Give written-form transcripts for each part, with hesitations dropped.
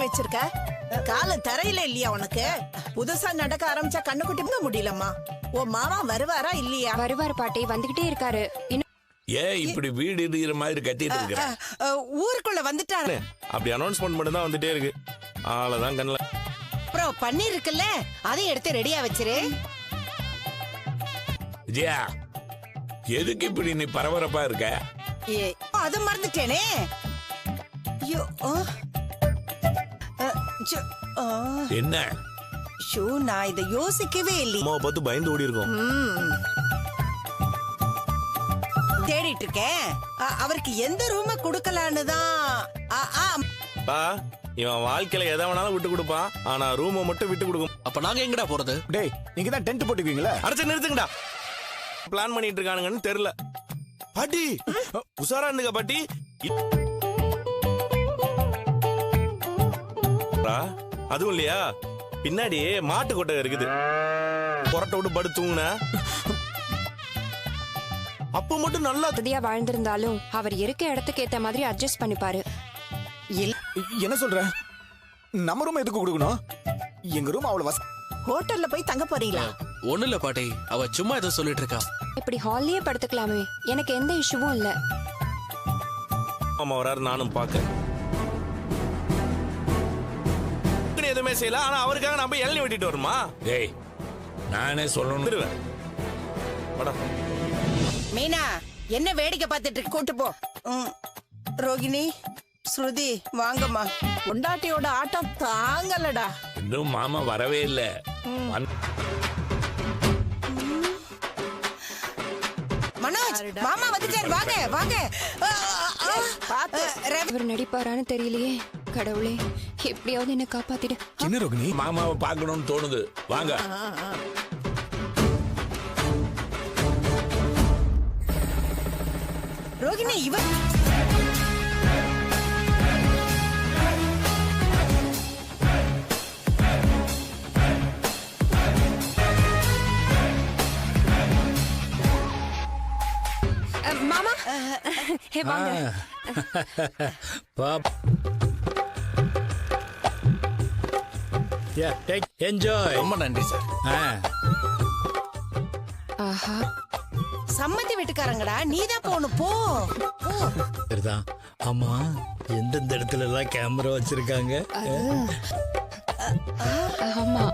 வச்சிருக்க கால தரையில இல்லையா உனக்கு? புதுசா நடக்க ஆரம்பிச்சா கண்ணு குட்டி முடியலம்மா. உன் மாமா வருவாரா இல்லையா? வருவாரு பாட்டி, வந்துகிட்டே இருக்காரு. ஏன் இப்படி வீடு இருக்கிற மாதிரி கட்டிட்டு இருக்கிற? ஊருக்குள்ள வந்துட்டாரு. அப்படி அனௌன்ஸ்மெண்ட் மட்டும் தான் வந்துட்டே இருக்கு. ஆளதான் கண்ணல. அப்புறம் பன்னீர் இருக்குல்ல, அதையும் எடுத்து ரெடியா வச்சிரு. விஜயா, எதுக்கு இப்படி நீ பரபரப்பா இருக்க? அது மறந்துட்டேனே. ஐயோ, என்ன? ஷூ, நான் இதை யோசிக்கவே இல்லை. அம்மாவை பார்த்து பயந்து ஓடி இருக்கோம். தேடிட்டு இருக்கேன். அவருக்கு எந்த ரூம குடுக்கலான்னு தான். இவன் வாழ்க்கையில எதை வேணாலும் விட்டு கொடுப்பான், ஆனா ரூமை மட்டும் விட்டு கொடுக்கும். அப்ப நாங்க எங்கடா போறது? டேய், நீங்க தான் டென்ட் போட்டுக்குவீங்களா? அரைச்சு நிறுத்துங்கடா. பிளான் பண்ணிட்டு இருக்கானுங்கன்னு தெரியல. பாட்டி உசாரா இருந்துங்க பாட்டி. அதுவும் இல்லையா, பின்னாடி மாட்டு கொட்டை இருக்குது. புரட்ட விட்டு படு தூங்குன அப்ப மட்டும் நல்லா வசதியா வாழ்ந்திருந்தாலும் அவர் இருக்க இடத்துக்கு ஏத்த மாதிரி அட்ஜஸ்ட் பண்ணிப்பாரு. என்ன சொல்ற? நம்ம ரூம் எதுக்கு கொடுக்கணும்? எங்க ரூம் அவ்வளவு ஹோட்டல்ல போய் தங்க போறீங்களா? ஒண்ணு இல்ல பாட்டி, அவ சும்மா ஏதோ சொல்லிட்டு இருக்கா. இப்படி ஹால்லயே படுத்துக்கலாமே, எனக்கு எந்த இஷ்யூவும் இல்ல. ஆமா, வராரு, நானும் பாக்க எதுவுமே செய்யல. ஆனா அவருக்காக நான் போய் இளநீ வெட்டிட்டு வருமா? டேய், நானே சொல்லணும். மீனா, என்ன வேடிக்கை பார்த்துட்டு கூட்டு போ. ரோகிணி, ஸ்ருதி, வாங்கம்மா. பொண்டாட்டியோட ஆட்டம் தாங்கலடா. இன்னும் மாமா வரவே இல்ல. மனோஜ், மாமா வந்துட்டாரு, வாங்க வாங்க. அவர் நடிப்பாரான்னு தெரியலையே. கடவுளே, எப்படியாவது என்ன காப்பாத்திடு. என்ன ரோகிணி? மாமாவை பார்க்கணும்னு தோணுது, வாங்க. ரோகிணி, இவன் மாமா, வாங்க. என்ஜாய். ரொம்ப நன்றி சார். ஆஹா, சம்மந்தி வீட்டுக்காரங்கடா, நீதான் போகணும். போ. சரிதான். ஆமா, எந்தெந்த இடத்துல எல்லாம் கேமரா வச்சிருக்காங்க? ஆமா.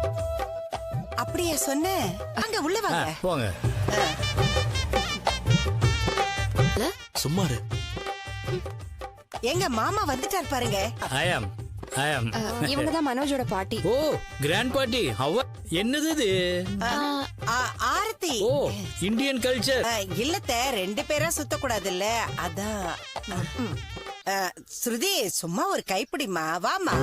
அப்படியே சொன்ன. அங்க உள்ள வாங்க. போங்க. சும்மா இரு. எங்க மாமா வந்துட்டார் பாருங்க. I am. இவங்கதான் மனோஜோட பாட்டி. ஓ, கிராண்ட் பார்ட்டி. என்னது இது? ஆரத்தி. ஓ, இந்தியன் கல்ச்சர். இல்லத்த, ரெண்டு பேரா சுத்த கூடாதுல்ல, அதான். ஸ்ருதி, சும்மா ஒரு கைப்பிடிமா, வாமா.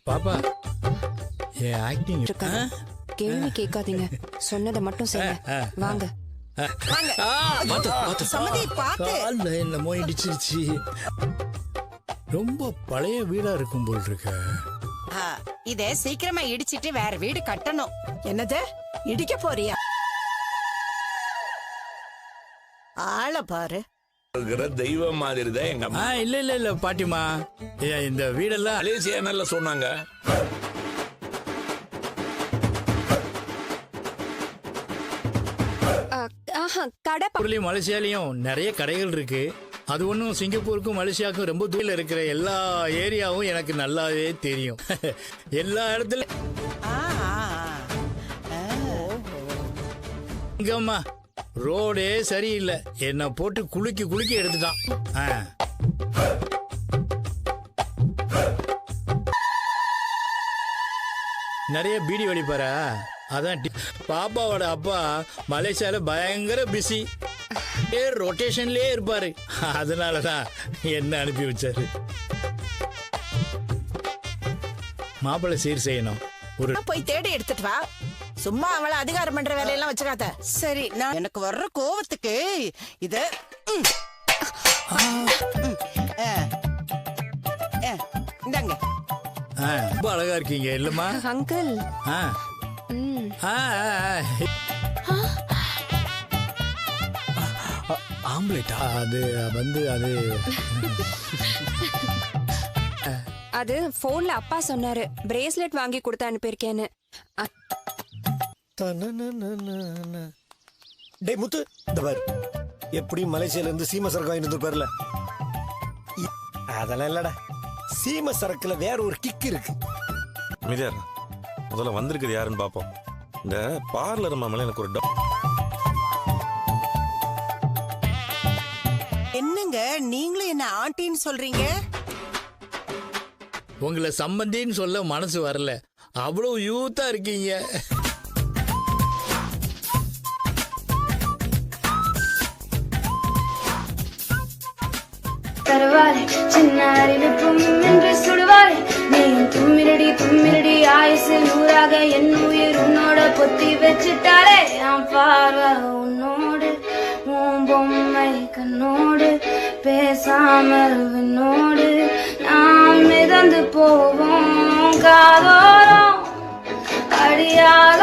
பாப்பா, என் ஆக்டிங் கேள்வி கேட்காதீங்க, சொன்னதை மட்டும் செய்யுங்க. வாங்க. சம்மதி, பாத்து. என்னமோ இடிச்சிருச்சு. ரொம்ப பழைய வீடா இருக்கும் போல் இருக்க. இத சீக்கிரமா இடிச்சிட்டு வேற வீடு கட்டணும். என்னது, இடிக்க போறியா? ஆள பாரு. தெய்வம் மாதிரி தான் எங்க அம்மா. இல்ல பாட்டிமா, இந்த வீடெல்லாம் மலேசியா சொன்னாங்க. மலேசியாலயும் நிறைய கடைகள் இருக்கு. அது ஒன்றும் சிங்கப்பூருக்கும் மலேசியாவுக்கும் ரொம்ப தூரம் இருக்கிற எல்லா ஏரியாவும் எனக்கு நல்லாவே தெரியும். எல்லா இடத்துல இங்கம்மா ரோடே சரியில்லை, என்ன போட்டு குலுக்கி எடுத்துட்டான். நிறைய பீடி வலிப்பாரா? அதான் பாப்பாவோட அப்பா மலேசியால பயங்கர பிஸி, ரொட்டேஷன்லயே இருப்பாரு. அதனாலதான் என்ன அனுப்பி வச்சாரு. மாப்பிள்ளை சீர் செய்யணும். ஒரு போய் தேடி எடுத்துட்டு வா. சும்மா அவளை அதிகாரம் பண்ற வேலையெல்லாம் வச்சுக்காத. சரி, நான் எனக்கு வர்ற கோவத்துக்கு இத இந்தாங்க. ரொம்ப அழகா இருக்கீங்க இல்லம்மா? அங்கிள், ம். ஆ, ஆம்லேட்டா? அது அது அது போன்ல அப்பா சொன்னாரு பிரேஸ்லெட் வாங்கி கொடுத்து அனுப்பியிருக்கேன்னு. டேய் முத்து, இந்த பாரு, எப்படி மலேசியால இருந்து சீம சரக்கு வாங்கிட்டு வந்துருப்பாருல, அதெல்லாம் இல்லடா. சீம சரக்குல வேற ஒரு கிக் இருக்கு. மிதர் முதல்ல வந்திருக்குது யாருன்னு பாப்போம். இந்த பார்லர் மேல எனக்கு ஒரு என்னங்க நீங்களும் என்ன ஆண்டின்னு சொல்றீங்க? உங்களை சம்பந்தின்னு சொல்ல மனசு வரல, அவ்வளவு யூத்தா இருக்கீங்க. தருவாரே சின்ன அறிவிப்பும் என்று சுடுவாரே, நீ தும்மிரடி ஆயுசு நூறாக என் உயிர் உன்னோட பொத்தி வச்சுட்டாரே. என் பார்வை உன்னோடு, உன் பொம்மை கண்ணோடு, பேசாமல் விண்ணோடு நாம் மிதந்து போவோம் காதோரம் அடியாத